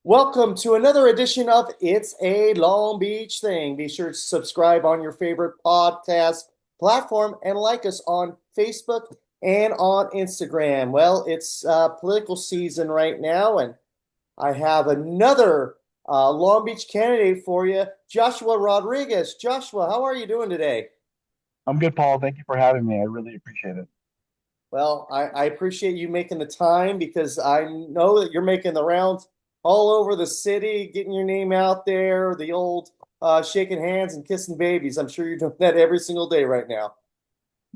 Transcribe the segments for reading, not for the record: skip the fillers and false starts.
Welcome to another edition of It's a Long Beach Thing. Be sure to subscribe on your favorite podcast platform and like us on Facebook and on Instagram. Well, it's political season right now, and I have another Long Beach candidate for you, Joshua Rodriguez. Joshua, how are you doing today? I'm good, Paul. Thank you for having me. I really appreciate it. Well, I appreciate you making the time because I know that you're making the rounds all over the city, getting your name out there, the old shaking hands and kissing babies. I'm sure you're doing that every single day right now.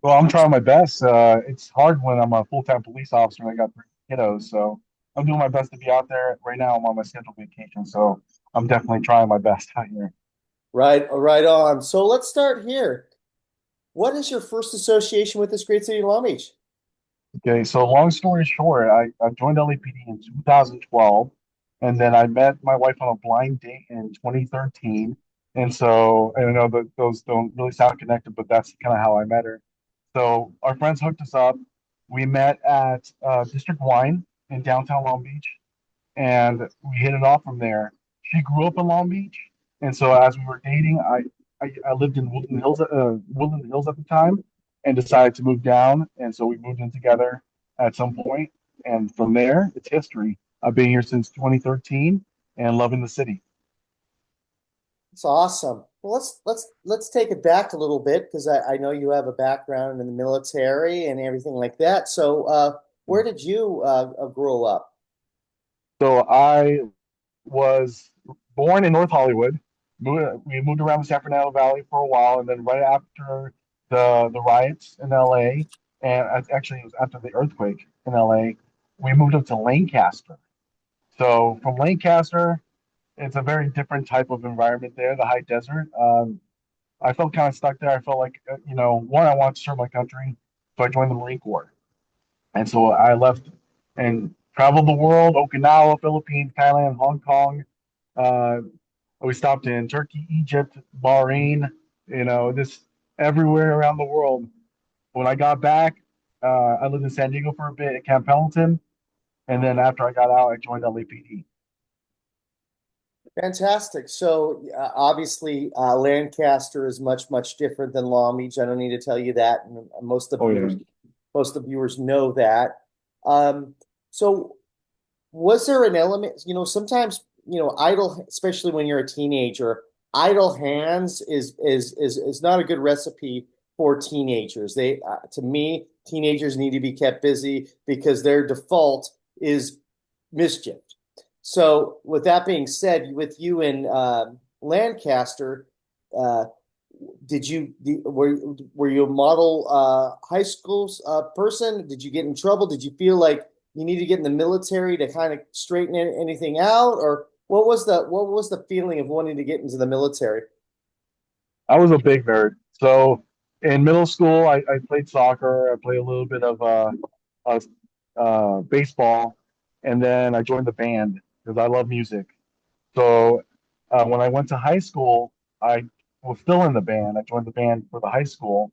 Well, I'm trying my best. It's hard when I'm a full-time police officer and I got three kiddos, so I'm doing my best to be out there. Right now, I'm on my scheduled vacation, so I'm definitely trying my best out here. Right on. So let's start here. What is your first association with this great city of Long Beach? Okay, so long story short, I joined LAPD in 2012, and then I met my wife on a blind date in 2013. And so I know that those don't really sound connected, but that's kind of how I met her. So our friends hooked us up. We met at District Wine in downtown Long Beach, and we hit it off from there. She grew up in Long Beach, and so as we were dating, I lived in Woodland Hills at the time, and decided to move down, and so we moved in together at some point, and from there, it's history. I've been here since 2013 and loving the city. It's awesome. Well, let's take it back a little bit because I know you have a background in the military and everything like that. So, where did you grow up? So I was born in North Hollywood. We moved around the San Fernando Valley for a while, and then right after the riots in LA, and actually it was after the earthquake in LA, we moved up to Lancaster. So from Lancaster, it's a very different type of environment there, the high desert. I felt kind of stuck there. I felt like, one, I wanted to serve my country, so I joined the Marine Corps. And so I left and traveled the world, Okinawa, Philippines, Thailand, Hong Kong. Uh, we stopped in Turkey, Egypt, Bahrain, just everywhere around the world. When I got back, I lived in San Diego for a bit at Camp Pendleton. And then after I got out, I joined LAPD. Fantastic. So obviously, Lancaster is much different than Long Beach. I don't need to tell you that, and Oh, yeah. most of the viewers know that. So was there an element? Sometimes idle, especially when you're a teenager, idle hands is not a good recipe for teenagers. To me, teenagers need to be kept busy because their default is mischief. So, with that being said, with you in Lancaster, uh, were you a model high school person? Did you get in trouble? Did you feel like you need to get in the military to kind of straighten anything out, or what was the feeling of wanting to get into the military? I was a big nerd. So in middle school, I played soccer. I played a little bit of uh, baseball, and then I joined the band because I love music. So when I went to high school, I was still in the band. I joined the band for the high school,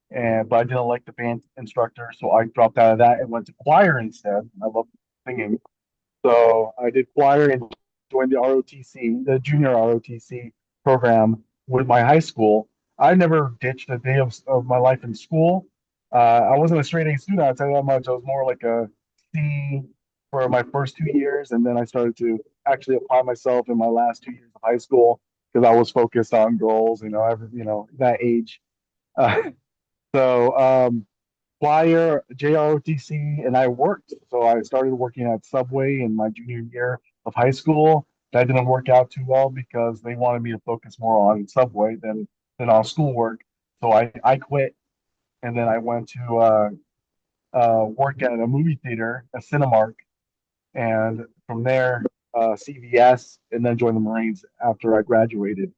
and but I didn't like the band instructor, so I dropped out of that and went to choir instead. I love singing, so I did choir and joined the ROTC, the junior ROTC program with my high school. I never ditched a day of my life in school. I wasn't a straight A student, I'll tell you that much. I was more like a C for my first 2 years, and then I started to actually apply myself in my last 2 years of high school because I was focused on girls, that age. Uh, so choir, JROTC, and I worked. So I started working at Subway in my junior year of high school. That didn't work out too well because they wanted me to focus more on Subway than on schoolwork. So I quit, and then I went to work at a movie theater, a Cinemark, and from there, CVS, and then joined the Marines after I graduated.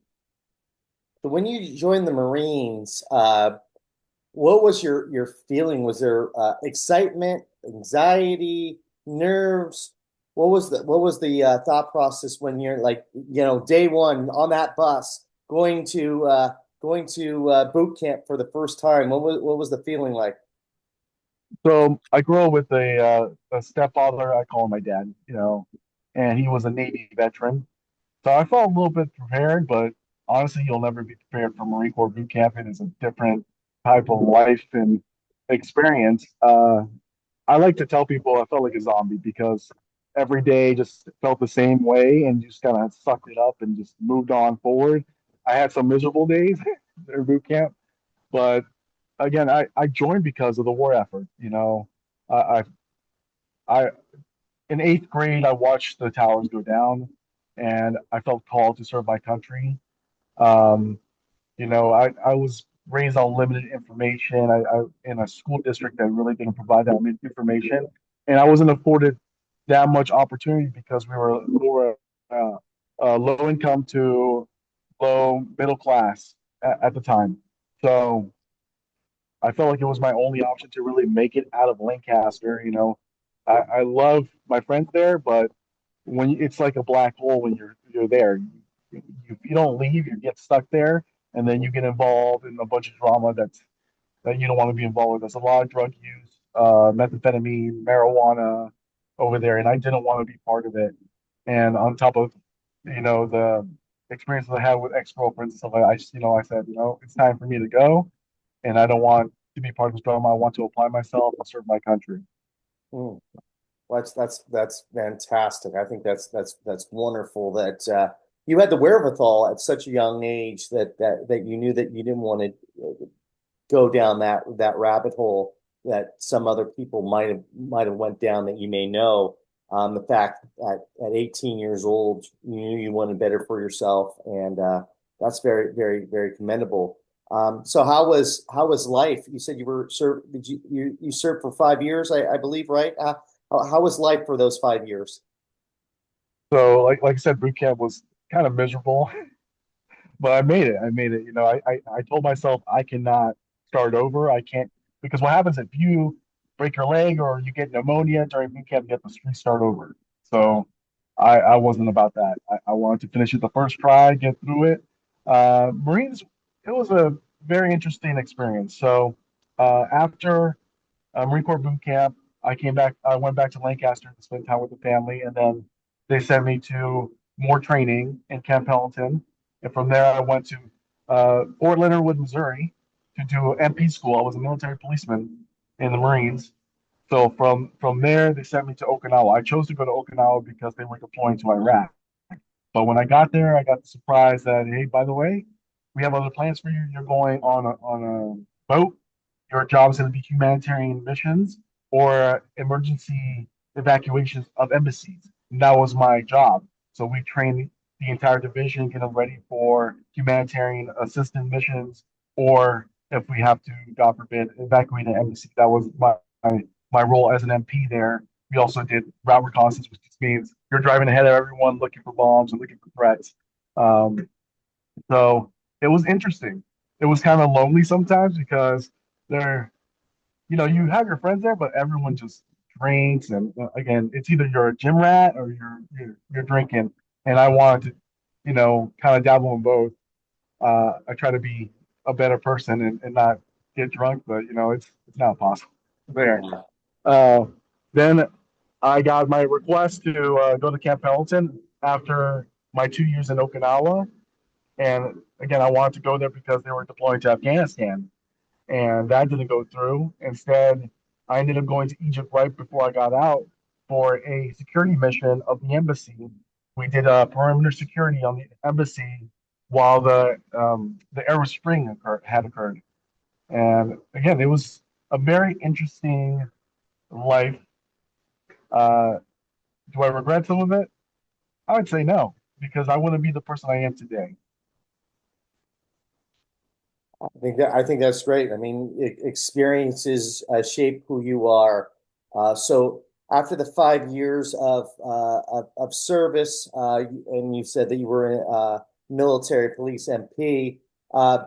So when you joined the Marines, what was your feeling? Was there excitement, anxiety, nerves? What was the thought process when you're like day one on that bus going to boot camp for the first time? What was the feeling like? So I grew up with a stepfather. I call him my dad, and he was a Navy veteran. So I felt a little bit prepared, but honestly, you'll never be prepared for Marine Corps boot camp. It is a different type of life and experience. I like to tell people I felt like a zombie because every day just felt the same way and just kind of sucked it up and just moved on forward. I had some miserable days in boot camp, but again, I joined because of the war effort. I, I in eighth grade, I watched the towers go down, and I felt called to serve my country. Um, I was raised on limited information. I in a school district that really didn't provide that much information, and I wasn't afforded that much opportunity because we were low income to low middle class at the time. So I felt like it was my only option to really make it out of Lancaster. I love my friends there, but it's like a black hole when you're there. If you don't leave, you get stuck there, and then you get involved in a bunch of drama that you don't want to be involved with. There's a lot of drug use, methamphetamine, marijuana over there, and I didn't want to be part of it. And on top of, the experiences I had with ex-girlfriends and stuff like that, I said, it's time for me to go, and I don't want to be part of this drama. I want to apply myself and serve my country. Hmm. Well, that's fantastic. I think that's wonderful that you had the wherewithal at such a young age that you knew that you didn't want to go down that rabbit hole that some other people might have went down that you may know. The fact that at 18 years old you knew you wanted better for yourself, and that's very very very commendable. So how was life? You said you were served. Did you served for 5 years? I believe, right? How was life for those 5 years? So, like I said, boot camp was kind of miserable. But I made it. I made it. I told myself I cannot start over. I can't because what happens if you break your leg or you get pneumonia during boot camp, you have to restart over. So I wasn't about that. I wanted to finish it the first try, get through it. Marines, it was a very interesting experience. So after Marine Corps boot camp. I came back. I went back to Lancaster to spend time with the family, and then they sent me to more training in Camp Pendleton. And from there, I went to Fort Leonard Wood, Missouri, to do MP school. I was a military policeman in the Marines. So from there, they sent me to Okinawa. I chose to go to Okinawa because they were deploying to Iraq. But when I got there, I got the surprise that, hey, by the way, we have other plans for you. You're going on a boat. Your job is going to be humanitarian missions or emergency evacuations of embassies. And that was my job. So we trained the entire division, get them ready for humanitarian assistance missions, or if we have to, God forbid, evacuate an embassy. That was my role as an MP there. We also did route reconnaissance, which just means you're driving ahead of everyone looking for bombs and looking for threats. Um, so it was interesting. It was kind of lonely sometimes because there, you have your friends there, but everyone just drinks. And again, it's either you're a gym rat or you're drinking. And I wanted to, kind of dabble in both. I try to be a better person and not get drunk, but it's not possible there. Yeah. Uh, then I got my request to go to Camp Pendleton after my 2 years in Okinawa. And again, I wanted to go there because they were deploying to Afghanistan. And that didn't go through. Instead, I ended up going to Egypt right before I got out for a security mission of the embassy. We did perimeter security on the embassy while the Arab Spring had occurred. And again, it was a very interesting life. Uh, do I regret some of it? I would say no, because I wouldn't be the person I am today. I think that's great. I mean, experiences shape who you are. So after the 5 years of service, and you said that you were in military police MP, uh,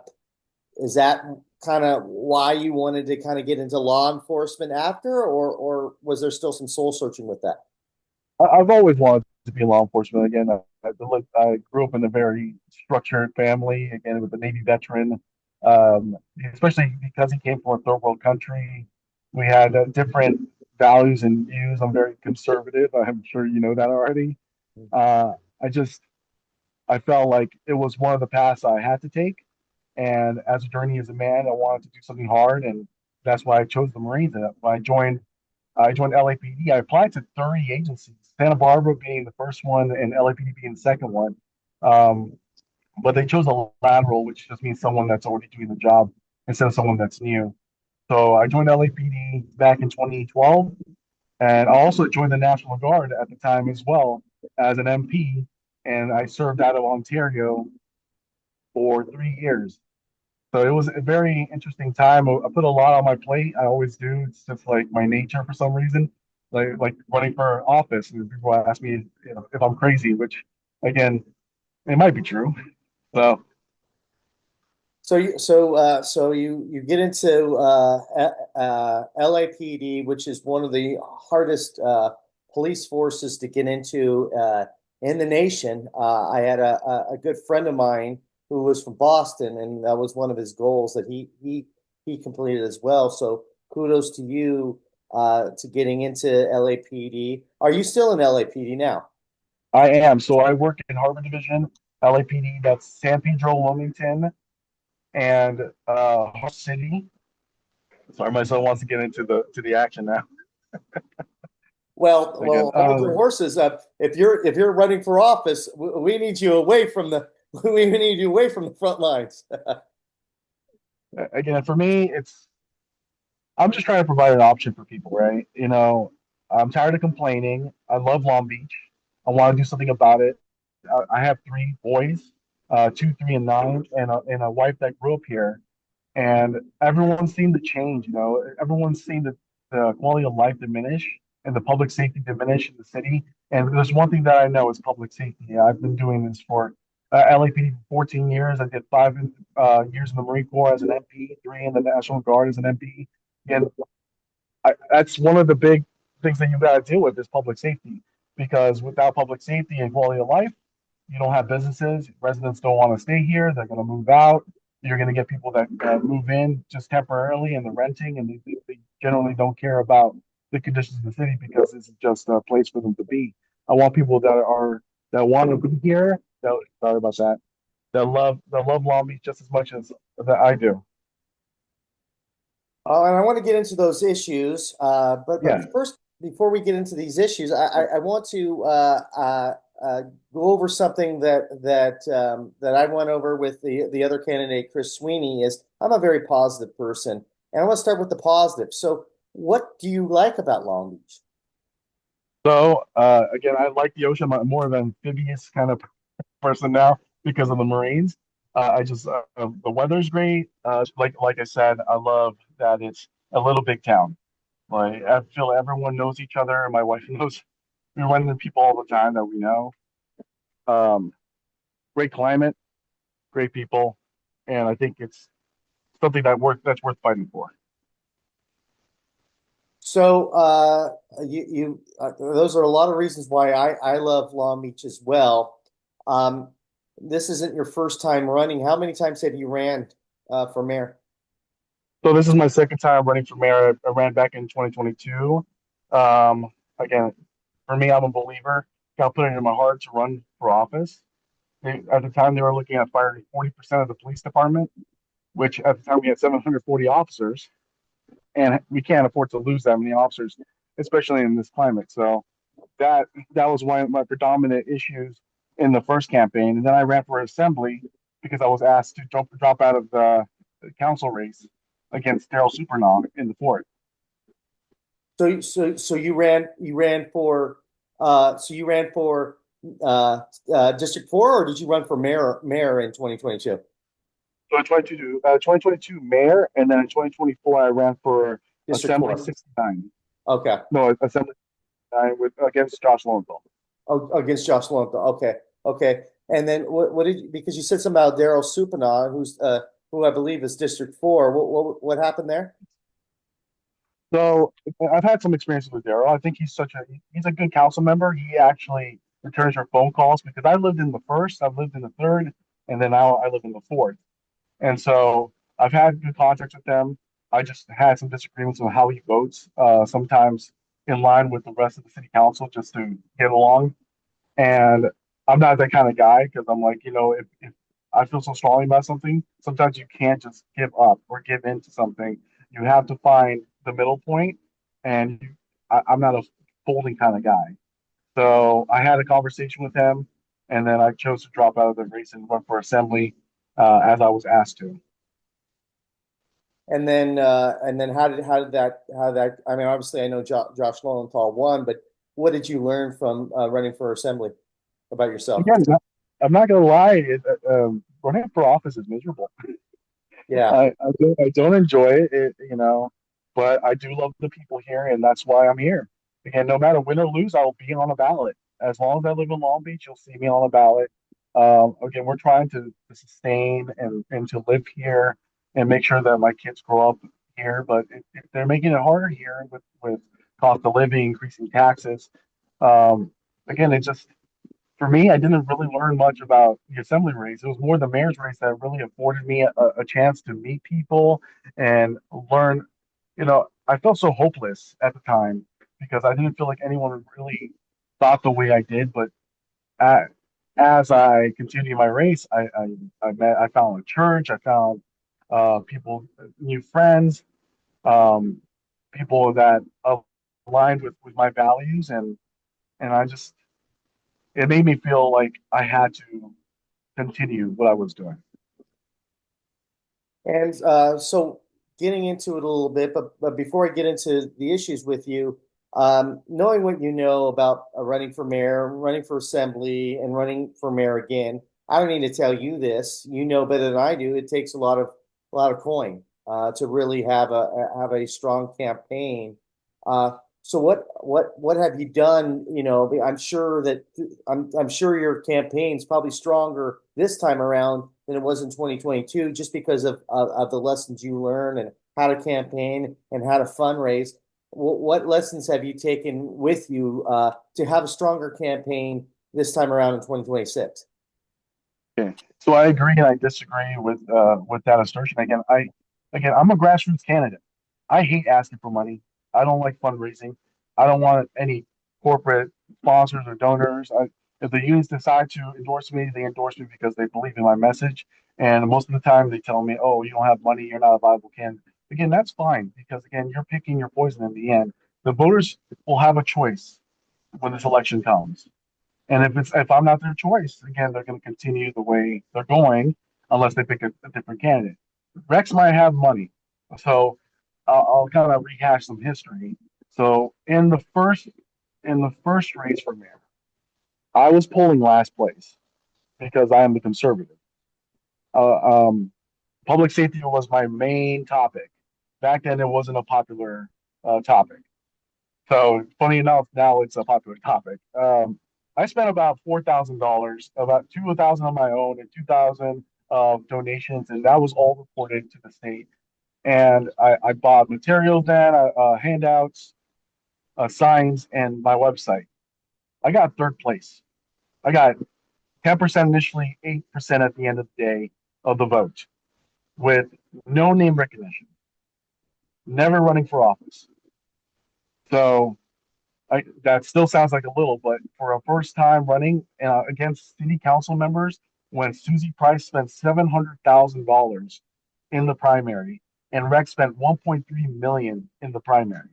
is that kind of why you wanted to kind of get into law enforcement after, or was there still some soul searching with that? I've always wanted to be in law enforcement. Again, I grew up in a very structured family, again, with a Navy veteran, um, especially because he came from a third world country. We had different values and views. I'm very conservative. I'm sure you know that already. Uh, I just I felt like it was one of the paths I had to take. And as a journey as a man, I wanted to do something hard, and that's why I chose the Marines. And when I joined LAPD. I applied to 30 agencies, Santa Barbara being the first one, and LAPD being the second one. Um, but they chose a lateral, which just means someone that's already doing the job instead of someone that's new. So I joined LAPD back in 2012, and I also joined the National Guard at the time as well as an MP, and I served out of Ontario for 3 years. So it was a very interesting time. I put a lot on my plate. I always do. It's just like my nature for some reason. Like running for office, and people ask me, if I'm crazy, which again, it might be true. So So you get into LAPD, which is one of the hardest police forces to get into in the nation. I had a good friend of mine who was from Boston, and that was one of his goals that he completed as well. So kudos to you to getting into LAPD. Are you still in LAPD now? I am. So I work in Harbor Division, LAPD. That's San Pedro, Wilmington, and Harbor City. Sorry, my son wants to get into the action now. Again, Hold your horses up. If you're running for office, we need you away from the we need you away from the front lines. again, for me, I'm just trying to provide an option for people, right? I'm tired of complaining. I love Long Beach. I want to do something about it. I have three boys, 2, 3, and 9, and a wife that grew up here. And everyone's seen the change. Everyone's seen the quality of life diminish and the public safety diminish in the city. And there's one thing that I know is public safety. I've been doing this for LAPD for 14 years. I did 5 years in the Marine Corps as an MP, 3 in the National Guard as an MP. And that's one of the big things that you've got to deal with is public safety. Because without public safety and quality of life, you don't have businesses. Residents don't want to stay here. They're going to move out. You're going to get people that move in just temporarily and they're renting, and they generally don't care about the conditions of the city because this is just a place for them to be. I want people that want to be here. Sorry about that. That love Long Beach just as much as that I do. And I want to get into those issues, but Yeah. first, before we get into these issues, I want to go over something that I went over with the other candidate, Chris Sweeney. Is I'm a very positive person, and I want to start with the positive. So, what do you like about Long Beach? So again, I like the ocean. I'm more of an amphibious kind of person now because of the Marines. I just the weather's great. Like I said, I love that it's a little big town. Like I feel everyone knows each other. My wife knows we run into people all the time that we know. Um, Great climate, great people, and I think it's something that's worth fighting for. So, those are a lot of reasons why I love Long Beach as well. Um, this isn't your first time running. How many times have you ran for mayor? So this is my second time running for mayor. I ran back in 2022. Again, for me, I'm a believer. Got put it in my heart to run for office. At the time, they were looking at firing 40% of the police department, which at the time we had 740 officers, and we can't afford to lose that many officers, especially in this climate. So that that was one of my predominant issues in the first campaign. And then I ran for assembly because I was asked to drop out of the council race against Daryl Supernog in the fourth. So you ran for District 4, or did you run for mayor in 2022? So in 2022 mayor, and then in 2024 I ran for District Assembly 4. 69. Okay. No, Assembly 69 with against Josh Lowenthal. Oh, against Josh Lowenthal. Okay. Okay. And then what did you, because you said something about Daryl Supana, who I believe is District 4. What happened there? So I've had some experiences with Daryl. I think he's a good council member. He actually returns your phone calls because I lived in the first, I've lived in the third, and then now I live in the fourth. And so I've had good contacts with them. I just had some disagreements on how he votes, sometimes in line with the rest of the city council just to get along. And I'm not that kind of guy because I'm like, if I feel so strongly about something, sometimes you can't just give up or give in to something. You have to find the middle point, and I'm not a folding kind of guy. So I had a conversation with him, and then I chose to drop out of the race and run for assembly as I was asked to. And then how did that? I mean, obviously, I know Josh Lowenthal won, but what did you learn from running for assembly about yourself? Again, I'm not gonna lie, running for office is miserable. Yeah. I don't enjoy it, but I do love the people here, and that's why I'm here. Again, no matter win or lose, I will be on a ballot. As long as I live in Long Beach, you'll see me on a ballot. Again, we're trying to sustain and to live here and make sure that my kids grow up here. But if they're making it harder here with cost of living, increasing taxes, um, again, it just for me, I didn't really learn much about the assembly race. It was more the mayor's race that really afforded me a chance to meet people and learn. I felt so hopeless at the time because I didn't feel like anyone really thought the way I did. But a as I continued my race, I found a church, I found people, new friends, um, people that aligned with my values, and it made me feel like I had to continue what I was doing. And so getting into it a little bit, but before I get into the issues with you, knowing what you know about running for mayor, running for assembly, and running for mayor again, I don't need to tell you this. You know better than I do. It takes a lot of coin to really have a strong campaign. Uh, so what have you done? You know, I'm sure that I'm sure your campaign's probably stronger this time around than it was in 2022, just because of the lessons you learn and how to campaign and how to fundraise. What lessons have you taken with you to have a stronger campaign this time around in 2026? Okay. So I agree and I disagree with that assertion. Again, I'm a grassroots candidate. I hate asking for money. I don't like fundraising. I don't want any corporate sponsors or donors. If the unions decide to endorse me, they endorse me because they believe in my message. And most of the time, they tell me, "Oh, you don't have money. You're not a viable candidate." Again, that's fine because again, you're picking your poison in the end. The voters will have a choice when this election comes. And if I'm not their choice, again, they're going to continue the way they're going unless they pick a different candidate. Rex might have money, so I'll kind of rehash some history. So in the first race for mayor, I was polling last place because I am the conservative. Uh, um, Public safety was my main topic. Back then, it wasn't a popular topic. So funny enough, now it's a popular topic. I spent about $4,000, about 2,000 on my own and 2,000 of donations, and that was all reported to the state. And I bought materials then, handouts, signs, and my website. I got third place. I got 10% initially, 8% at the end of the day of the vote, with no name recognition, never running for office. So that still sounds like a little, but for a first time running against city council members, when Susie Price spent $700,000 in the primary and Rex spent 1.3 million in the primary.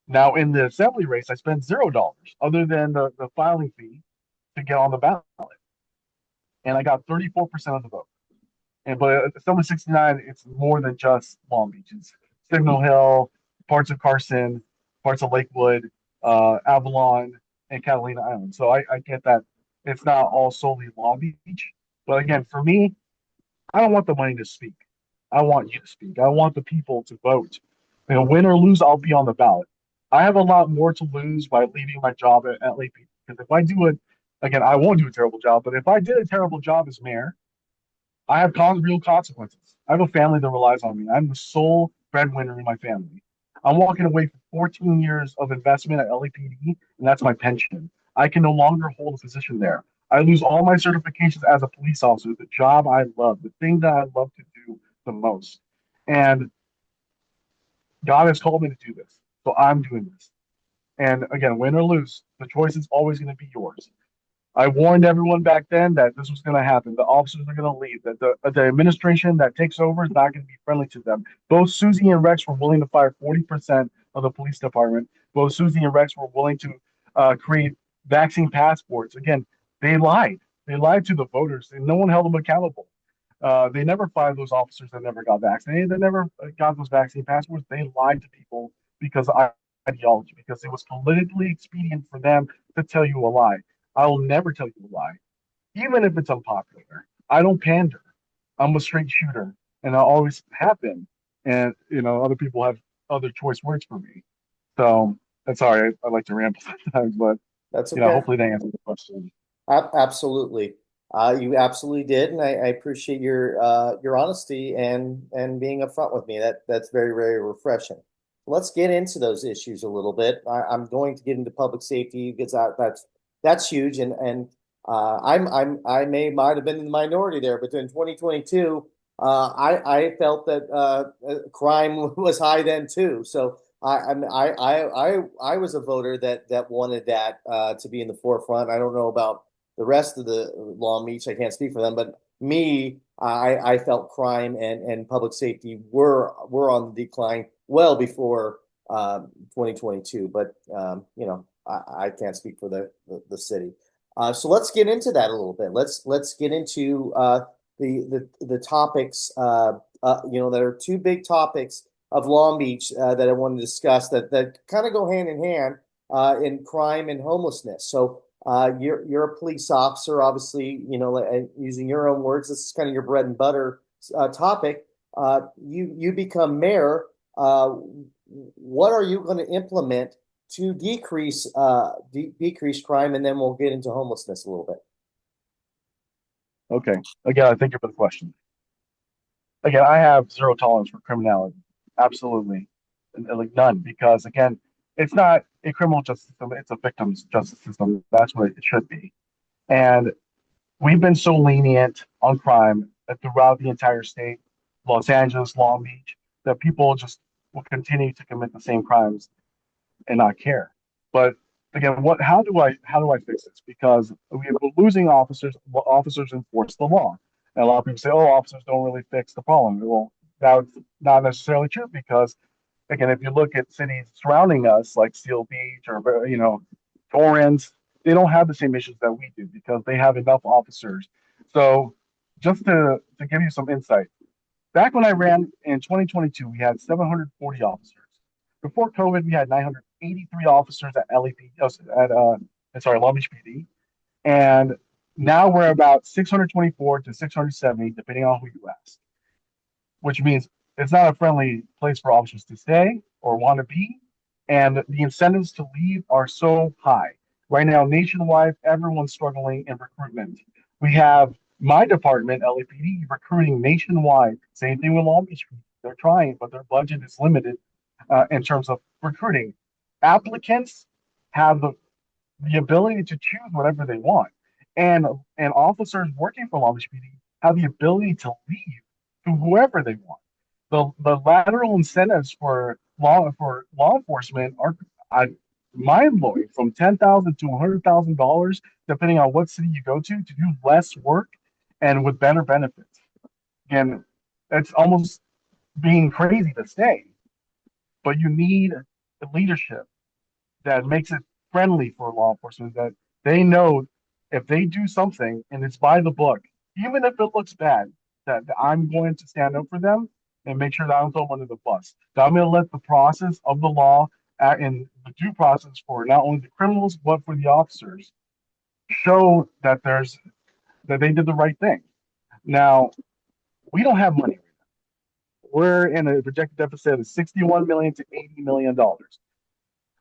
Now in the assembly race, I spent $0 other than the filing fee to get on the ballot, and I got 34% of the vote. But at Assembly 69, it's more than just Long Beach. It's Signal Hill, parts of Carson, parts of Lakewood, Avalon, and Catalina Island. So I get that it's not all solely Long Beach. But again, for me, I don't want the money to speak. I want you to speak. I want the people to vote. Win or lose, I'll be on the ballot. I have a lot more to lose by leaving my job at Lake Beach. Because if I do it, again, I won't do a terrible job. But if I did a terrible job as mayor, I have real consequences. I have a family that relies on me. I'm the sole breadwinner in my family. I'm walking away from 14 years of investment at LAPD, and that's my pension. I can no longer hold a position there. I lose all my certifications as a police officer, the job I love, the thing that I love to do the most. And God has called me to do this. So I'm doing this. And again, win or lose, the choice is always going to be yours. I warned everyone back then that this was going to happen. The officers are going to leave. That the administration that takes over is not going to be friendly to them. Both Susie and Rex were willing to fire 40% of the police department. Both Susie and Rex were willing to create vaccine passports. Again, they lied. They lied to the voters, and no one held them accountable. They never fired those officers that never got vaccinated. They never got those vaccine passports. They lied to people because of ideology, because it was politically expedient for them to tell you a lie. I will never tell you a lie, even if it's unpopular. I don't pander. I'm a straight shooter, and I always have been. And other people have other choice words for me. So that's sorry. I like to ramble sometimes, but That's okay. hopefully that answers the question. Absolutely. You absolutely did, and I appreciate your honesty and being upfront with me. That's very, very refreshing. Let's get into those issues a little bit. I'm going to get into public safety because that's huge, and I might have been in the minority there, but in 2022, I felt that crime was high then too. So I was a voter that wanted that to be in the forefront. I don't know about the rest of the Long Beach. I can't speak for them, but me, I felt crime and public safety were on the decline well before 2022. But I can't speak for the city. So let's get into that a little bit. Let's get into the topics. There are two big topics of Long Beach that I want to discuss that kind of go hand in hand in crime and homelessness. So you're a police officer, obviously. And using your own words, this is kind of your bread and butter topic. You become mayor. What are you going to implement to decrease crime? And then we'll get into homelessness a little bit. Okay. Again, thank you for the question. Again, I have zero tolerance for criminality. Absolutely. Like none, because again, it's not a criminal justice system, it's a victim's justice system. That's what it should be. And we've been so lenient on crime throughout the entire state, Los Angeles, Long Beach, that people just will continue to commit the same crimes and not care. But again, what how do I fix this? Because we're losing officers. Officers enforce the law, and a lot of people say, "Oh, officers don't really fix the problem." Well, that's not necessarily true because again, if you look at cities surrounding us, like Seal Beach or Torrance, they don't have the same issues that we do because they have enough officers. So, just to give you some insight, back when I ran in 2022, we had 740 officers. Before COVID, we had 983 officers at LAP, Long Beach PD, and now we're about 624 to 670, depending on who you ask, which means it's not a friendly place for officers to stay or want to be. And the incentives to leave are so high. Right now, nationwide, everyone's struggling in recruitment. We have my department, LAPD, recruiting nationwide. Same thing with Long Beach. They're trying, but their budget is limited in terms of recruiting. Applicants have the ability to choose whatever they want. And and officers working for Long Beach PD have the ability to leave to whoever they want. The lateral incentives for law enforcement are mind blowing, from $10,000 to $100,000, depending on what city you go to do less work and with better benefits. And it's almost being crazy to say, but you need leadership that makes it friendly for law enforcement, that they know if they do something and it's by the book, even if it looks bad, that I'm going to stand up for them and make sure that I don't throw them under the bus. That I'm going to let the process of the law and the due process for not only the criminals but for the officers show that they did the right thing. Now, we don't have money. We're in a projected deficit of 61 million to 80 million dollars.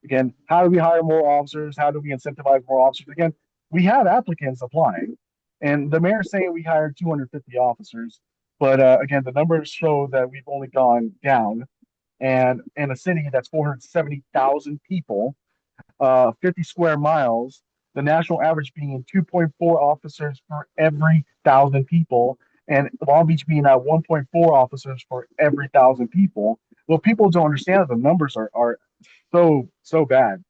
Again, how do we hire more officers? How do we incentivize more officers? Again, we have applicants applying, and the mayor's saying we hired 250 officers, but again, the numbers show that we've only gone down. And in a city that's 470,000 people, 50 square miles, the national average being 2.4 officers for every 1,000 people, and Long Beach being at 1.4 officers for every 1,000 people. Well, people don't understand that the numbers are so bad.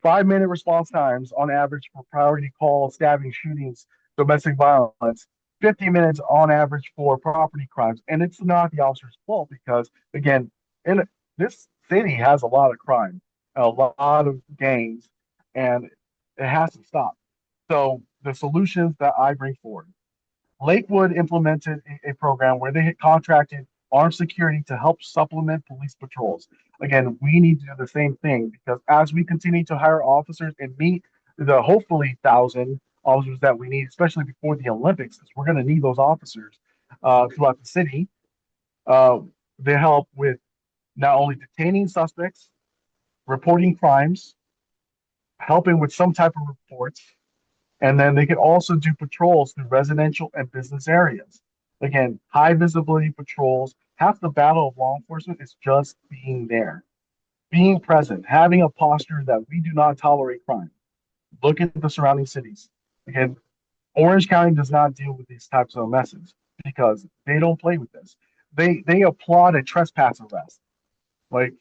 5-minute response times on average for priority calls, stabbing, shootings, domestic violence, 50 minutes on average for property crimes. And it's not the officer's fault because, again, in this city has a lot of crime, a lot of gangs, and it has to stop. So the solutions that I bring forward, Lakewood implemented a program where they had contracted armed security to help supplement police patrols. Again, we need to do the same thing because as we continue to hire officers and meet the hopefully 1,000 officers that we need, especially before the Olympics, because we're going to need those officers throughout the city. Uh, they help with not only detaining suspects, reporting crimes, helping with some type of reports, and then they can also do patrols through residential and business areas. Again, high visibility patrols. Half the battle of law enforcement is just being there, being present, having a posture that we do not tolerate crime. Look at the surrounding cities. Again, Orange County does not deal with these types of messes because they don't play with this. They applaud a trespass arrest. Like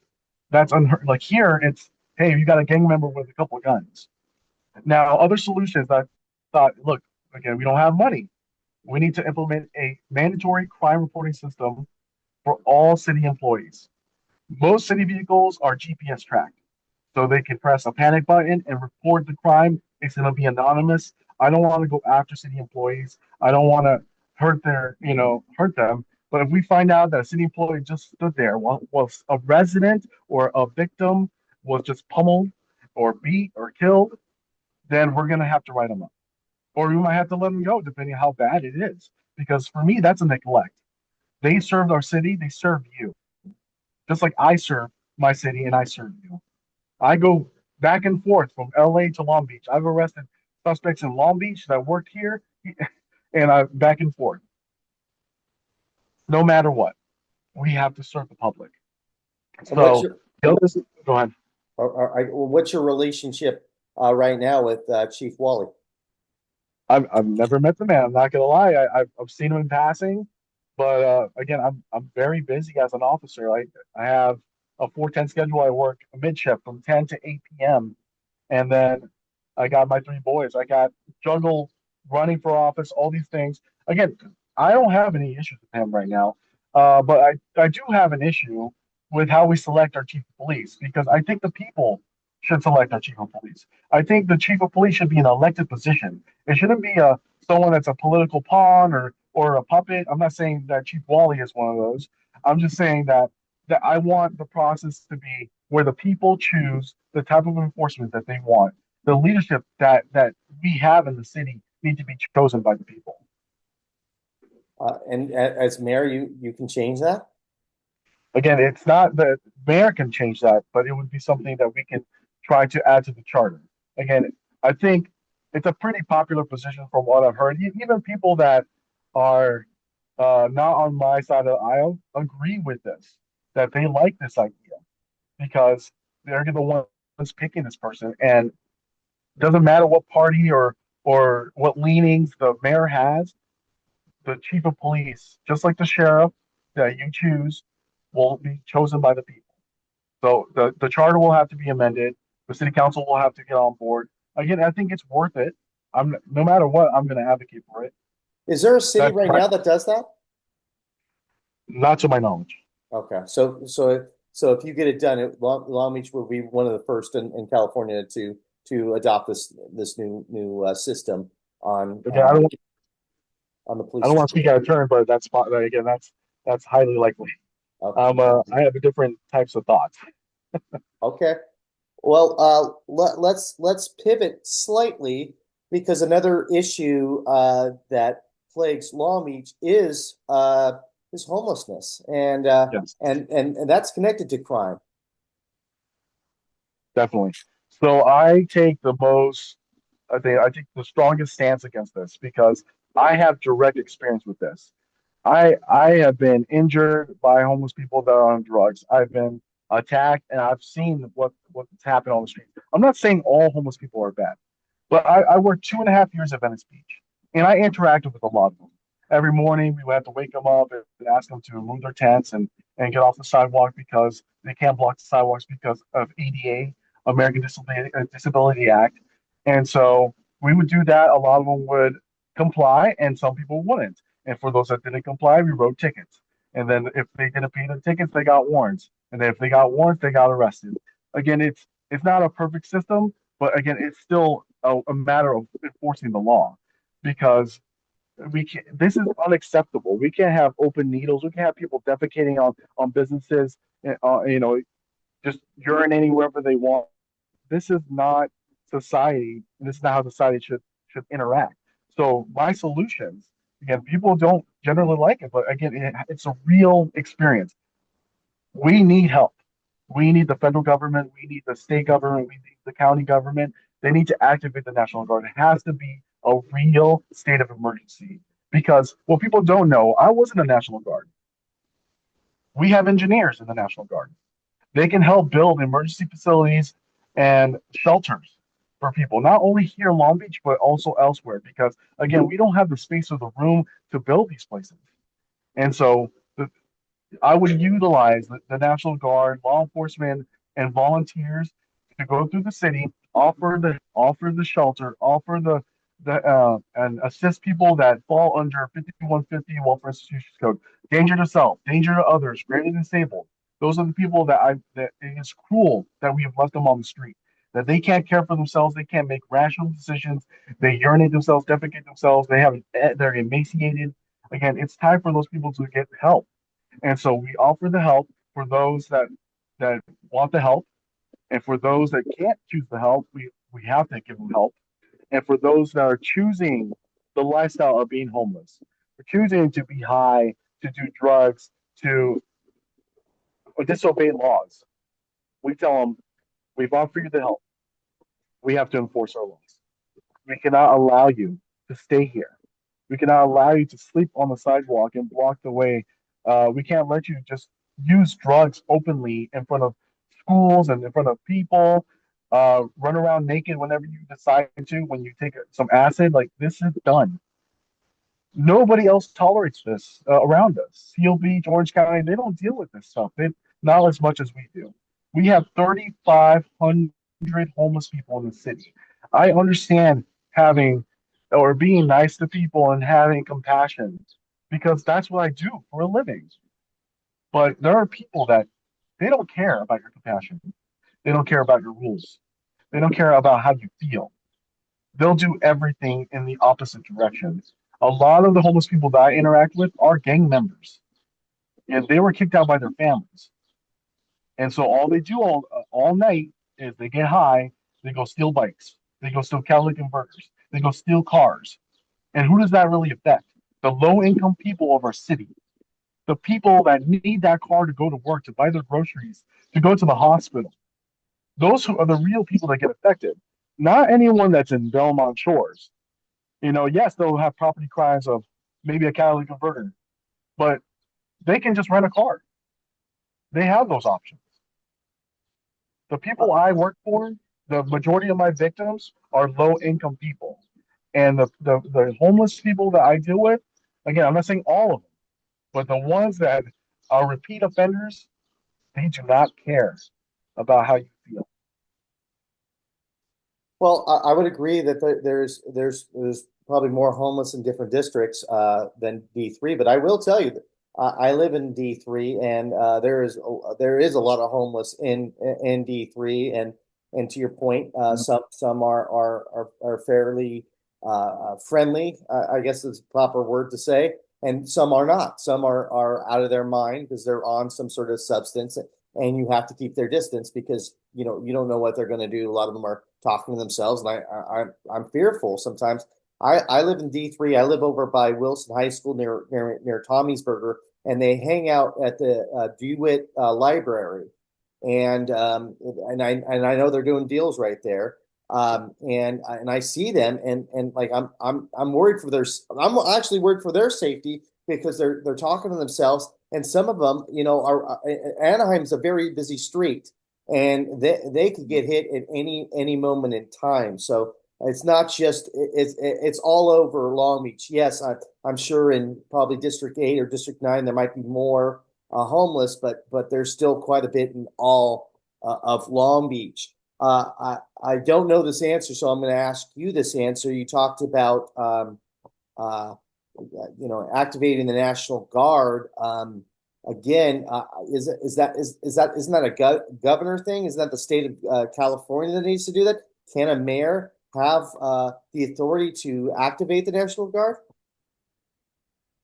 that's unheard. Like here, it's hey, you got a gang member with a couple of guns. Now, other solutions I thought, look, again, we don't have money. We need to implement a mandatory crime reporting system for all city employees. Most city vehicles are GPS tracked, so they can press a panic button and report the crime. It's going to be anonymous. I don't want to go after city employees. I don't want to hurt them. But if we find out that a city employee just stood there while a resident or a victim was just pummeled or beat or killed, then we're going to have to write them up. Or we might have to let them go, depending on how bad it is. Because for me, that's a neglect. They served our city, they served you. Just like I serve my city and I serve you. I go back and forth from LA to Long Beach. I've arrested suspects in Long Beach that worked here, and I back and forth. No matter what, we have to serve the public. And what's So your the others, go ahead. what's your relationship right now with Chief Wally? I've never met the man. I'm not gonna lie. I've seen him in passing, but again, I'm very busy as an officer. I have a 410 schedule. I work a mid shift from 10 to 8 p.m. And then I got my three boys. I got juggle running for office, all these things. Again, I don't have any issues with him right now, but I do have an issue with how we select our chief of police because I think the people should select our chief of police. I think the chief of police should be an elected position. It shouldn't be a someone that's a political pawn or a puppet. I'm not saying that Chief Wally is one of those. I'm just saying that I want the process to be where the people choose the type of enforcement that they want. The leadership that we have in the city need to be chosen by the people. And as mayor, you can change that. Again, it's not the mayor can change that, but it would be something that we can try to add to the charter. Again, I think it's a pretty popular position from what I've heard. Even people that are not on my side of the aisle agree with this, that they like this idea because they're the ones picking this person, and it doesn't matter what party or what leanings the mayor has. The chief of police, just like the sheriff that you choose, will be chosen by the people. So the charter will have to be amended. The city council will have to get on board. Again, I think it's worth it. I'm no matter what, I'm going to advocate for it. Is there a city That right now that does that? not to my knowledge. Okay, so if you get it done, Long Beach will be one of the first in California to adopt this new system on Again, I don't on the I police don't want to station. speak out of turn, but again that's highly likely. Okay. I have different types of thoughts. Okay. Well, let's pivot slightly because another issue that plagues Long Beach is homelessness, Yes, and that's connected to crime. definitely. So I take the most I take the strongest stance against this because I have direct experience with this. I have been injured by homeless people that are on drugs. I've been attacked, and I've seen what's happened on the street. I'm not saying all homeless people are bad, but I worked 2.5 years at Venice Beach, and I interacted with a lot of them. Every morning, we would have to wake them up and ask them to remove their tents and get off the sidewalk because they can't block the sidewalks because of ADA American Disability Act. And so we would do that. A lot of them would comply, and some people wouldn't. And for those that didn't comply, we wrote tickets. And then if they didn't pay the tickets, they got warrants. And then if they got warrants, they got arrested. Again, it's not a perfect system, but again, it's still a matter of enforcing the law because we can this is unacceptable. We can't have open needles. We can't have people defecating on businesses, just urinating wherever they want. This is not society, and this is not how society should interact. So my solutions, again, people don't generally like it, but again, it's a real experience. We need help. We need the federal government. We need the state government. We need the county government. They need to activate the National Guard. It has to be a real state of emergency because what people don't know, I was in the National Guard. We have engineers in the National Guard. They can help build emergency facilities and shelters for people, not only here in Long Beach, but also elsewhere. Because again, we don't have the space or the room to build these places. And so I would utilize the National Guard, law enforcement, and volunteers to go through the city, offer the shelter, offer the and assist people that fall under 5150 Welfare Institutions Code, danger to self, danger to others, greatly disabled. Those are the people that it is cruel that we have left them on the street. That they can't care for themselves, they can't make rational decisions, they urinate themselves, defecate themselves, they're emaciated. Again, it's time for those people to get help, and so we offer the help for those that want the help, and for those that can't choose the help, we have to give them help. And for those that are choosing the lifestyle of being homeless, for choosing to be high, to do drugs, to disobey laws, we tell them we've offered you the help. We have to enforce our laws. We cannot allow you to stay here. We cannot allow you to sleep on the sidewalk and block the way. We can't let you just use drugs openly in front of schools and in front of people. Run around naked whenever you decide to. When you take some acid, like this is done. Nobody else tolerates this around us. Seal Beach, Orange County, they don't deal with this stuff. Not as much as we do. We have 3,500 homeless people in the city. I understand having or being nice to people and having compassion because that's what I do for a living. But there are people that they don't care about your compassion. They don't care about your rules. They don't care about how you feel. They'll do everything in the opposite direction. A lot of the homeless people that I interact with are gang members, and they were kicked out by their families. And so all they do all night is they get high, they go steal bikes, they go steal Cadillac converters, they go steal cars. And who does that really affect? The low income people of our city, the people that need that car to go to work, to buy their groceries, to go to the hospital. Those who are the real people that get affected, not anyone that's in Belmont Shores. Yes, they'll have property crimes of maybe a catalytic converter, but they can just rent a car. They have those options. The people I work for, the majority of my victims are low income people. And the homeless people that I deal with, again, I'm not saying all of them, but the ones that are repeat offenders, they do not care about how you feel. Well, I would agree that there's probably more homeless in different districts than D3, but I will tell you that I live in D3, and there is a lot of homeless in D3, and to your point, some are fairly friendly, I guess is the proper word to say, and some are not. Some are out of their mind because they're on some sort of substance, and you have to keep their distance because you don't know what they're going to do. A lot of them are talking to themselves, and I'm fearful sometimes. I live in D3. I live over by Wilson High School near Tommy'sburger, and they hang out at the DeWitt Library, and I know they're doing deals right there. And I see them, and like I'm worried for their I'm actually worried for their safety because they're talking to themselves, and some of them, are Anaheim's a very busy street, and they could get hit at any moment in time. So it's not just it's all over Long Beach. Yes, I'm sure in probably District 8 or District 9 there might be more homeless, but there's still quite a bit in all of Long Beach. I don't know this answer, so I'm going to ask you this answer. You talked about uh, activating the National Guard. Again, isn't that a governor thing? Isn't that the state of California that needs to do that? Can a mayor have the authority to activate the National Guard?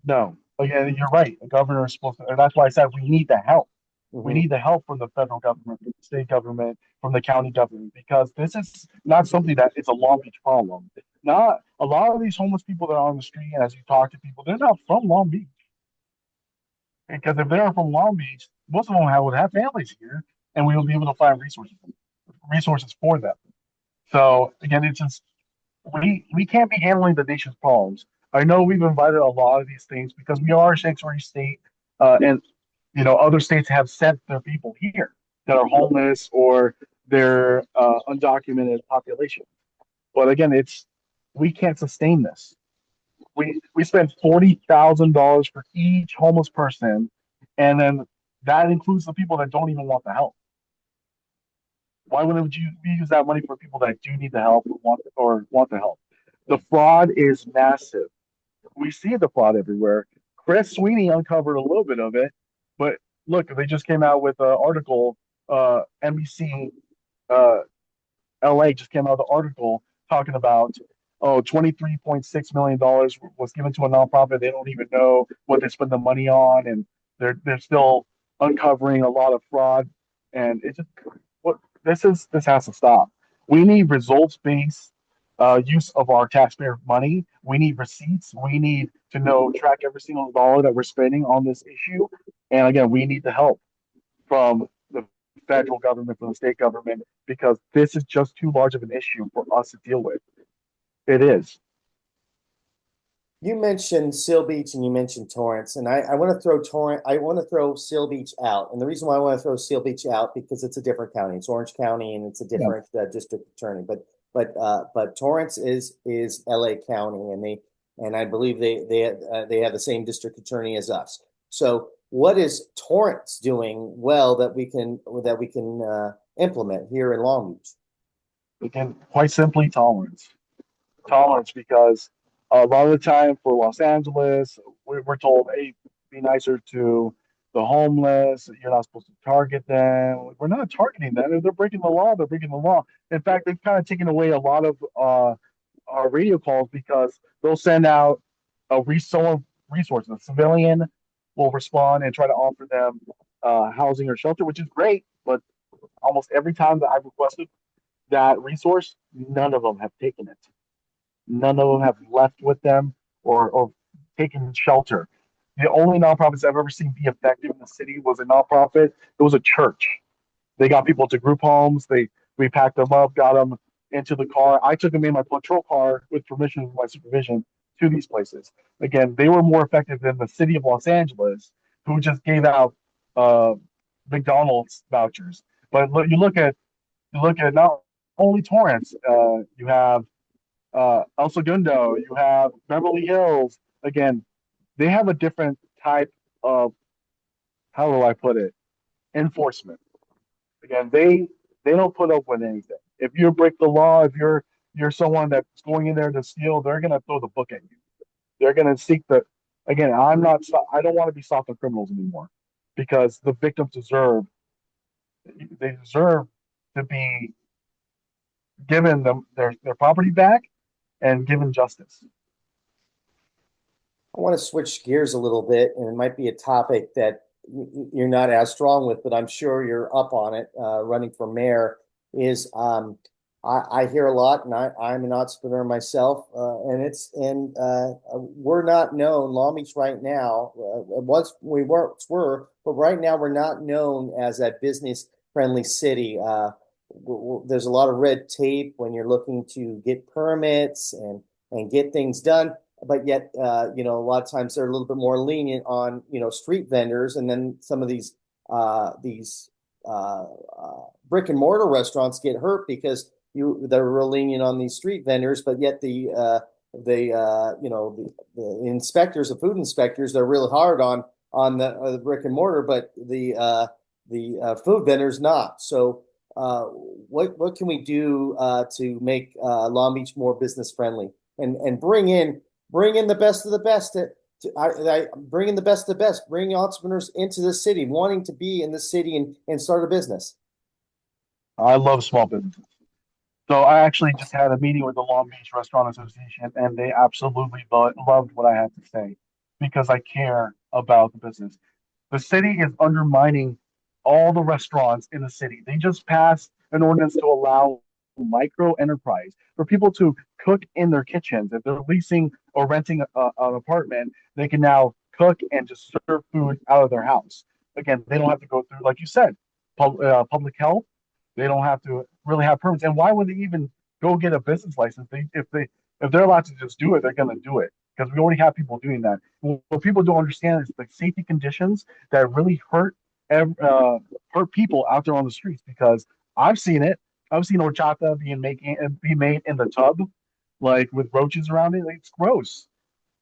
No, again, you're right. The governor is supposed to, and that's why I said we need the help. We Hmm. need the help from the federal government, from the state government, from the county government, because this is not something that it's a Long Beach problem. Not a lot of these homeless people that are on the street, and as you talk to people, they're not from Long Beach. Because if they're from Long Beach, most of them would have families here, and we will be able to find resources for them. So again, it's just we can't be handling the nation's problems. I know we've invited a lot of these things because we are a sanctuary state, and other states have sent their people here that are homeless or their undocumented population. But again, it's we can't sustain this. We spend $40,000 for each homeless person, and then that includes the people that don't even want the help. Why wouldn't you use that money for people that do need the help or want the help? The fraud is massive. We see the fraud everywhere. Chris Sweeney uncovered a little bit of it, but look, they just came out with an article. NBC uh, LA just came out with an article talking about $23.6 million was given to a nonprofit. They don't even know what they spend the money on, and they're still uncovering a lot of fraud. And it just what this has to stop. We need results based use of our taxpayer money. We need receipts. We need to know track every single dollar that we're spending on this issue. And again, we need the help from the federal government, from the state government, because this is just too large of an issue for us to deal with. It is. You mentioned Seal Beach and you mentioned Torrance, and I want to throw Torrance. I want to throw Seal Beach out, and the reason why I want to throw Seal Beach out because it's a different county. It's Orange County, and it's a Yeah. different district attorney. But Torrance is L.A. County, and I believe they have the same district attorney as us. So what is Torrance doing well that we can implement here in Long Beach? Again, quite simply, tolerance. Tolerance, because a lot of the time for Los Angeles, we're told, hey, be nicer to the homeless. You're not supposed to target them. We're not targeting them. If they're breaking the law, they're breaking the law. In fact, they've kind of taken away a lot of our radio calls because they'll send out someone resources. A civilian will respond and try to offer them housing or shelter, which is great. But almost every time that I've requested that resource, none of them have taken it. None of them have left with them or taken shelter. The only nonprofits I've ever seen be effective in the city was a nonprofit. It was a church. They got people to group homes. We packed them up, got them into the car. I took them in my patrol car with permission of my supervision to these places. Again, they were more effective than the city of Los Angeles, who just gave out uh, McDonald's vouchers. But you look at not only Torrance, you have El Segundo, you have Beverly Hills. Again, they have a different type of, how do I put it, enforcement. Again, they don't put up with anything. If you break the law, if you're someone that's going in there to steal, they're gonna throw the book at you. They're gonna seek the. Again, I don't want to be soft on criminals anymore, because the victims deserve to be given them their property back and given justice. I want to switch gears a little bit, and it might be a topic that you're not as strong with, but I'm sure you're up on it. Running for mayor is I hear a lot, and I'm an entrepreneur myself, and we're not known. Long Beach right now, once we were, but right now we're not known as a business friendly city. There's a lot of red tape when you're looking to get permits and get things done, but yet a lot of times they're a little bit more lenient on street vendors, and then some of these brick and mortar restaurants get hurt because they're real lenient on these street vendors, but yet the inspectors, the food inspectors, they're really hard on the brick and mortar, but the food vendors not. So what can we do to make Long Beach more business friendly and bring in the best of the best bring in the best of the best, bring entrepreneurs into the city, wanting to be in the city and start a business. I love small businesses. So I actually just had a meeting with the Long Beach Restaurant Association, and they absolutely loved what I had to say because I care about the business. The city is undermining all the restaurants in the city. They just passed an ordinance to allow micro enterprise for people to cook in their kitchens. If they're leasing or renting an apartment, they can now cook and just serve food out of their house. Again, they don't have to go through, like you said, public health. They don't have to really have permits. And why would they even go get a business license? If they're allowed to just do it, they're going to do it because we already have people doing that. What people don't understand is the safety conditions that really hurt people out there on the streets. Because I've seen it. I've seen horchata be made in the tub, like with roaches around it. It's gross.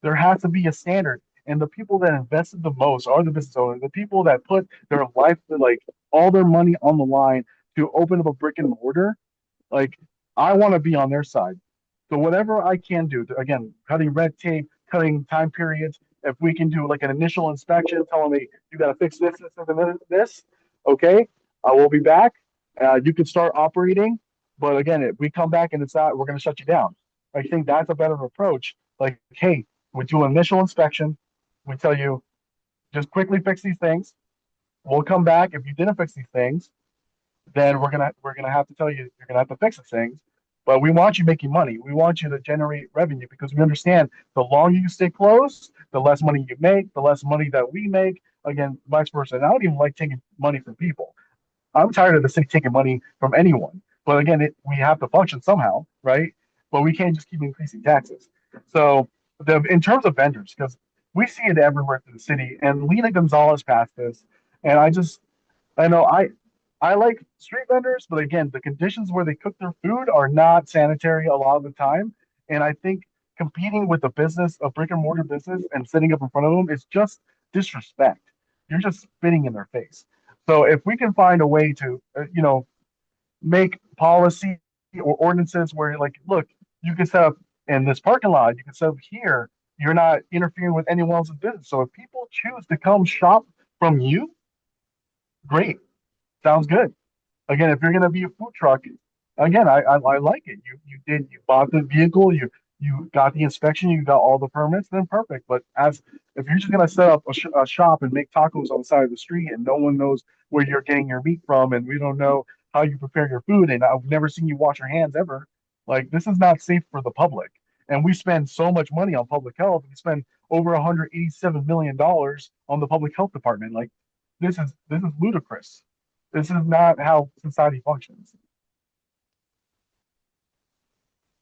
There has to be a standard. And the people that invested the most are the business owners, the people that put their life, like all their money on the line to open up a brick and mortar. Like, I want to be on their side. So whatever I can do, again, cutting red tape, cutting time periods. If we can do like an initial inspection, telling me you got to fix this, okay, I will be back. You can start operating, but again, if we come back and it's not, we're going to shut you down. I think that's a better approach. Like, hey, we do an initial inspection. We tell you just quickly fix these things. We'll come back if you didn't fix these things, then we're gonna have to tell you you're gonna have to fix the things. But we want you making money. We want you to generate revenue because we understand the longer you stay closed, the less money you make, the less money that we make. Again, vice versa. And I don't even like taking money from people. I'm tired of the city taking money from anyone. But again, we have to function somehow, right? But we can't just keep increasing taxes. So in terms of vendors, because we see it everywhere through the city, and Lena Gonzalez passed this, and I know I like street vendors, but again, the conditions where they cook their food are not sanitary a lot of the time. And I think competing with a brick and mortar business, and sitting up in front of them is just disrespect. You're just spitting in their face. So if we can find a way to, make policy or ordinances where, like, look, you can set up in this parking lot, you can set up here. You're not interfering with anyone else's business. So if people choose to come shop from you, great, sounds good. Again, if you're going to be a food truck, again, I like it. You bought the vehicle, you got the inspection, you got all the permits, then perfect. But as if you're just going to set up a shop and make tacos on the side of the street, and no one knows where you're getting your meat from, and we don't know how you prepare your food, and I've never seen you wash your hands ever, like, this is not safe for the public. And we spend so much money on public health. We spend over $187 million on the public health department. Like, this is ludicrous. This is not how society functions.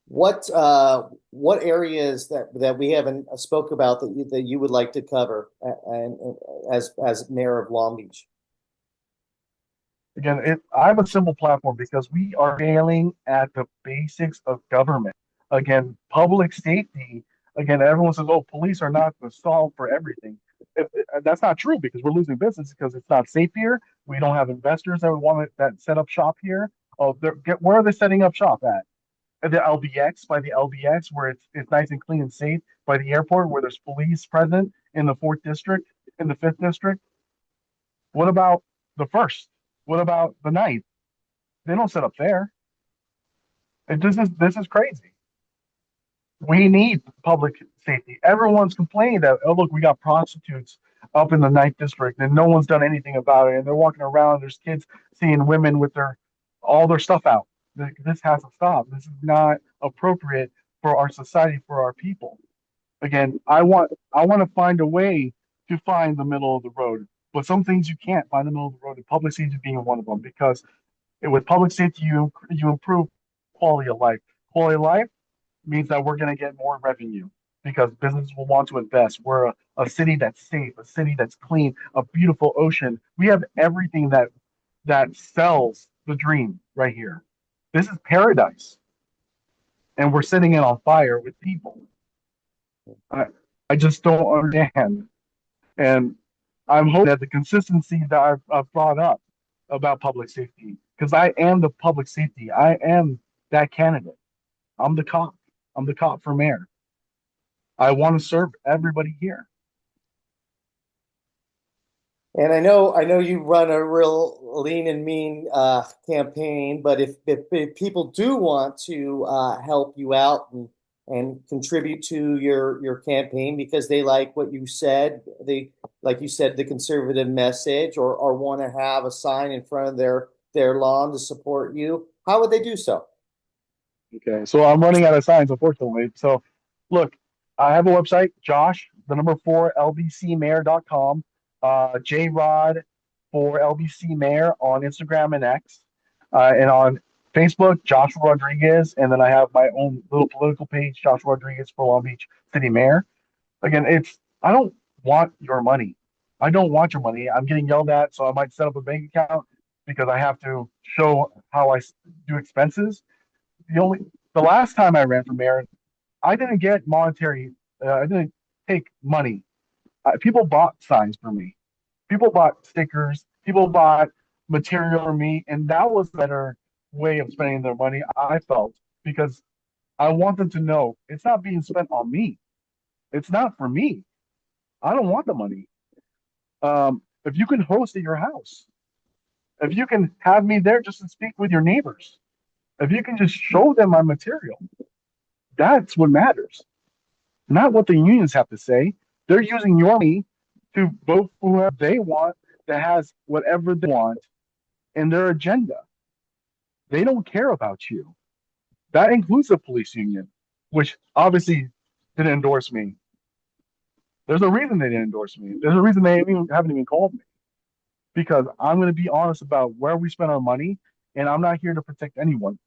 What areas that we haven't spoke about that you would like to cover and as mayor of Long Beach? Again, I have a simple platform because we are failing at the basics of government. Again, public safety. Again, everyone says, "Oh, police are not the solve for everything." That's not true because we're losing business because it's not safe here. We don't have investors that want that set up shop here. Oh, where are they setting up shop at? At the LBX, by the LBX, where it's nice and clean and safe. By the airport, where there's police present in the fourth district, in the fifth district. What about the first? What about the ninth? They don't set up there. This is crazy. We need public safety. Everyone's complaining that, oh, look, we got prostitutes up in the ninth district and no one's done anything about it. And they're walking around. There's kids seeing women with their all their stuff out. This has to stop. This is not appropriate for our society, for our people. Again, I want to find a way to find the middle of the road. But some things you can't find the middle of the road, and public safety being one of them, because with public safety, you improve quality of life. Quality of life means that we're going to get more revenue because businesses will want to invest. We're a city that's safe, a city that's clean, a beautiful ocean. We have everything that sells the dream right here. This is paradise, and we're setting it on fire with people. I, I just don't understand, and I'm hoping that the consistency that I've brought up about public safety because I am the public safety. I am that candidate. I'm the cop. I'm the cop for mayor. I want to serve everybody here. And I know you run a real lean and mean campaign, but if people do want to help you out and contribute to your campaign because they like what you said, they like you said the conservative message, or want to have a sign in front of their lawn to support you, how would they do so? Okay, so I'm running out of signs, unfortunately. So, look, I have a website, Josh, the number four, lbcmayor.com, JRod for LBC Mayor on Instagram and X, and on Facebook, Joshua Rodriguez, and then I have my own little political page, Joshua Rodriguez for Long Beach City Mayor. Again, I don't want your money. I don't want your money. I'm getting yelled at, so I might set up a bank account because I have to show how I do expenses. The only the last time I ran for mayor, I didn't get monetary. I didn't take money. People bought signs for me. People bought stickers. People bought material for me, and that was a better way of spending their money. I felt because I want them to know it's not being spent on me. It's not for me. I don't want the money. If you can host at your house, if you can have me there just to speak with your neighbors, if you can just show them my material, that's what matters. Not what the unions have to say. They're using your money to vote for whoever they want that has whatever they want in their agenda. They don't care about you. That includes the police union, which obviously didn't endorse me. There's a reason they didn't endorse me. There's a reason they haven't even called me because I'm going to be honest about where we spend our money, and I'm not here to protect anyone.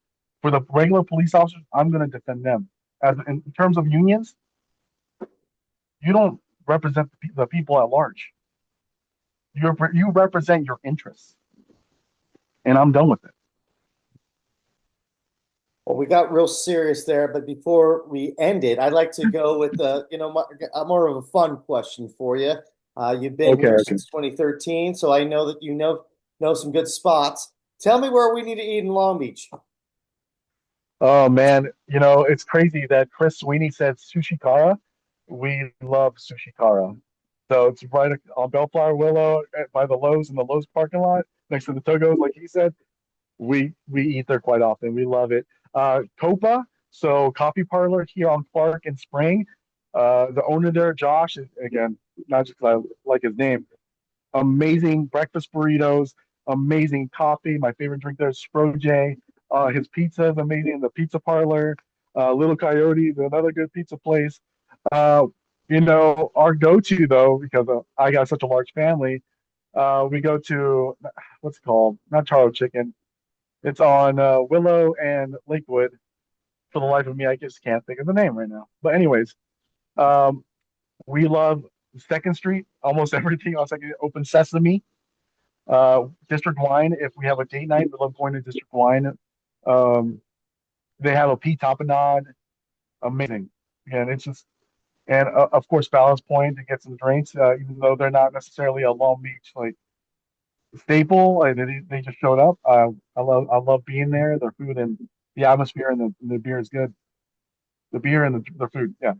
For the regular police officers, I'm going to defend them. As in terms of unions, you don't represent the people at large. You represent your interests, and I'm done with it. Well, we got real serious there, but before we end it, I'd like to go with more of a fun question for you. You've been Okay, here okay. since 2013, so I know that you know some good spots. Tell me where we need to eat in Long Beach. Oh man, it's crazy that Chris Sweeney said Sushi Kara. We love Sushi Kara. So it's right on Bellflower Willow by the Lowe's in the Lowe's parking lot next to the Togos, like he said. We eat there quite often. We love it. Copa, so coffee parlor here on Clark and Spring. The owner there, Josh, again, not just because I like his name, amazing breakfast burritos, amazing coffee. My favorite drink there is Sproje. His pizza is amazing. The pizza parlor, Little Coyote, another good pizza place. Uh, our go-to though, because I got such a large family, we go to what's it called? Not Charlo Chicken. It's on Willow and Lakewood. For the life of me, I just can't think of the name right now. But anyways, um, we love Second Street. Almost everything on Second Open Sesame. District Wine. If we have a date night, we love going to District Wine. Um, they have a Pete Tapenade. Amazing. And it's just and of course Ballast Point to get some drinks, even though they're not necessarily a Long Beach like staple. They just showed up. I love being there. Their food and the atmosphere and the beer is good. The beer and the food. Yeah.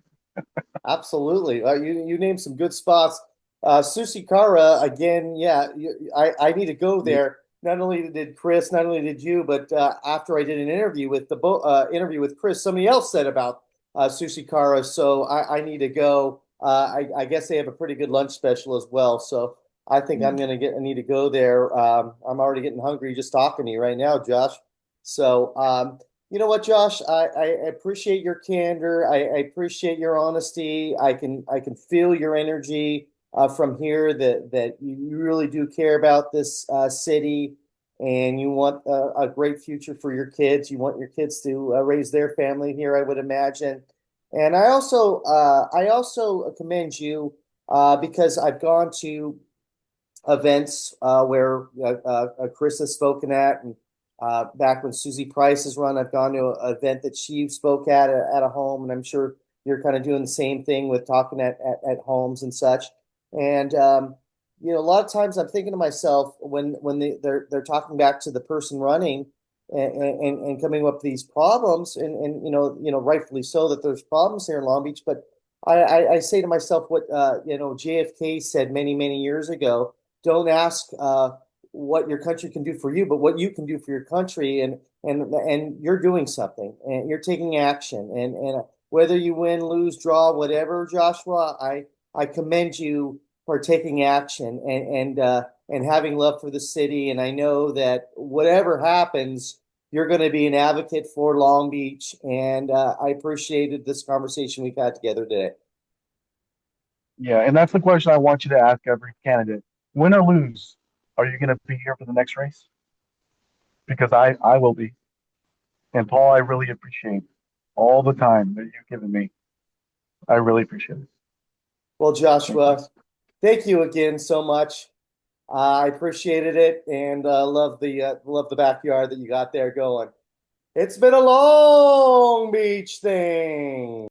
Absolutely. You named some good spots. Sushi Kara, again, yeah, I need to go there. Not only did Chris, not only did you, but after I did an interview with interview with Chris, somebody else said about Sushi Kara. So I need to go. I guess they have a pretty good lunch special as well. So I think I need to go there. I'm already getting hungry just talking to you right now, Josh. So you know what, Josh? I appreciate your candor. I appreciate your honesty. I can feel your energy from here that you really do care about this city, and you want a great future for your kids. You want your kids to raise their family here, I would imagine. And I also commend you because I've gone to events where Chris has spoken at, and back when Susie Price has run, I've gone to an event that she spoke at a home, and I'm sure you're kind of doing the same thing with talking at homes and such. And a lot of times I'm thinking to myself when they're talking back to the person running and coming up with these problems, and rightfully so that there's problems here in Long Beach. But I say to myself what JFK said many years ago: don't ask what your country can do for you, but what you can do for your country. And you're doing something, and you're taking action, and whether you win, lose, draw, whatever, Joshua, I commend you for taking action and having love for the city. And I know that whatever happens, you're going to be an advocate for Long Beach. And I appreciated this conversation we've had together today. Yeah, and that's the question I want you to ask every candidate. Win or lose, are you going to be here for the next race? Because I will be. And Paul, I really appreciate all the time that you've given me. I really appreciate it. Well, Thank you. Joshua, thank you again so much. I appreciated it, and love the backyard that you got there going. It's been a Long Beach thing.